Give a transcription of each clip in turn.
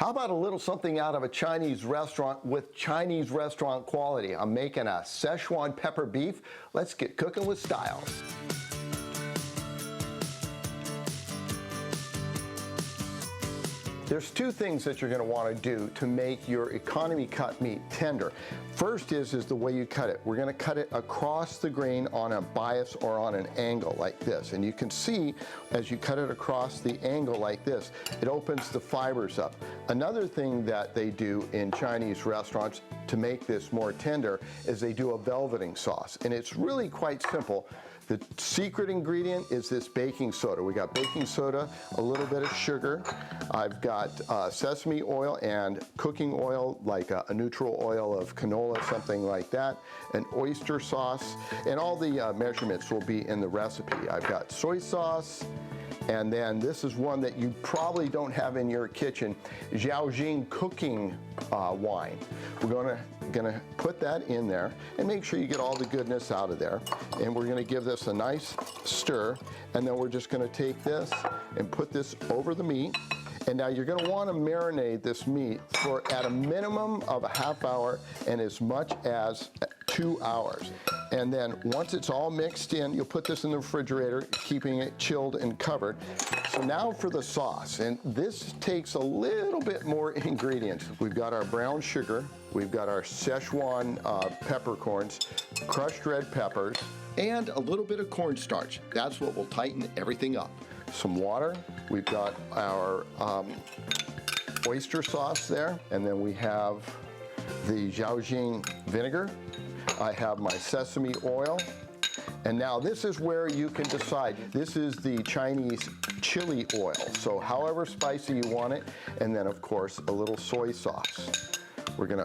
How about a little something out of a Chinese restaurant with Chinese restaurant quality? I'm making a Szechuan pepper beef. Let's get cooking with style. There's two things that you're going to want to do to make your economy cut meat tender. First is the way you cut it. We're going to cut it across the grain on a bias or on an angle like this. And you can see as you cut it across the angle like this, it opens the fibers up. Another thing that they do in Chinese restaurants to make this more tender is they do a velveting sauce. And it's really quite simple. The secret ingredient is this baking soda. We got baking soda, a little bit of sugar. I've got sesame oil and cooking oil, like a neutral oil of canola, something like that, an oyster sauce, and all the measurements will be in the recipe. I've got soy sauce, and then this is one that you probably don't have in your kitchen, Szechuan cooking wine. We're gonna put that in there and make sure you get all the goodness out of there. And we're gonna give this a nice stir, and then we're just gonna take this and put this over the meat. And now you're gonna wanna marinate this meat for at a minimum of a half hour and as much as 2 hours. And then once it's all mixed in, you'll put this in the refrigerator, keeping it chilled and covered. So now for the sauce, and this takes a little bit more ingredients. We've got our brown sugar, we've got our Szechuan peppercorns, crushed red peppers, and a little bit of cornstarch. That's what will tighten everything up. Some water, we've got our oyster sauce there, and then we have the Szechuan vinegar. I have my sesame oil, and now this is where you can decide. This is the Chinese chili oil, so however spicy you want it, and then of course a little soy sauce. We're gonna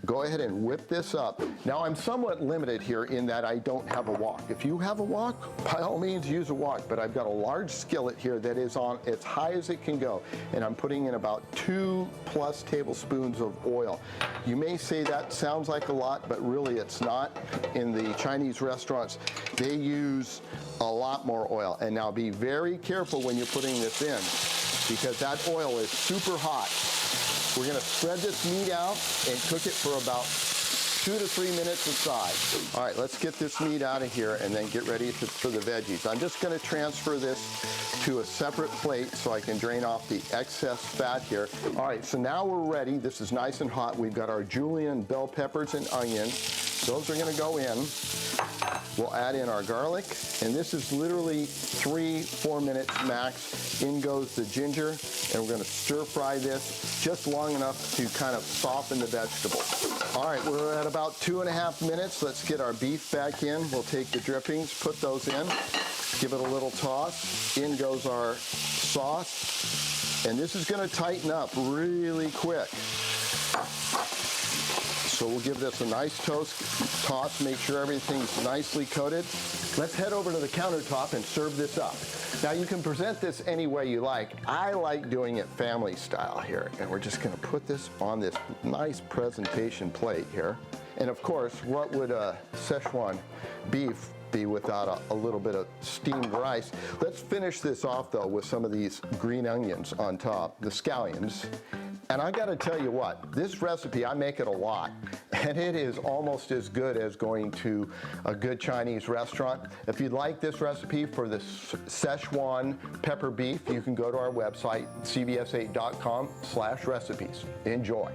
go ahead and whip this up. Now I'm somewhat limited here in that I don't have a wok. If you have a wok, by all means use a wok, but I've got a large skillet here that is on as high as it can go, and I'm putting in about 2+ tablespoons of oil. You may say that sounds like a lot, but really it's not. In the Chinese restaurants, they use a lot more oil. And now be very careful when you're putting this in, because that oil is super hot. We're gonna spread this meat out and cook it for about 2 to 3 minutes aside. All right, let's get this meat out of here and then get ready for the veggies. I'm just gonna transfer this to a separate plate so I can drain off the excess fat here. All right, so now we're ready. This is nice and hot. We've got our julienne bell peppers and onions. Those are gonna go in. We'll add in our garlic, and this is literally 3-4 minutes max. In goes the ginger, and we're gonna stir fry this just long enough to kind of soften the vegetables. All right, we're at about 2.5 minutes. Let's get our beef back in. We'll take the drippings, put those in, give it a little toss. In goes our sauce, and this is gonna tighten up really quick. So we'll give this a nice toss, make sure everything's nicely coated. Let's head over to the countertop and serve this up. Now you can present this any way you like. I like doing it family style here, and we're just gonna put this on this nice presentation plate here. And of course, what would a Szechuan beef be without a little bit of steamed rice? Let's finish this off though with some of these green onions on top, the scallions. And I gotta tell you what, this recipe, I make it a lot, and it is almost as good as going to a good Chinese restaurant. If you'd like this recipe for the Szechuan pepper beef, you can go to our website, cbs8.com/recipes. Enjoy.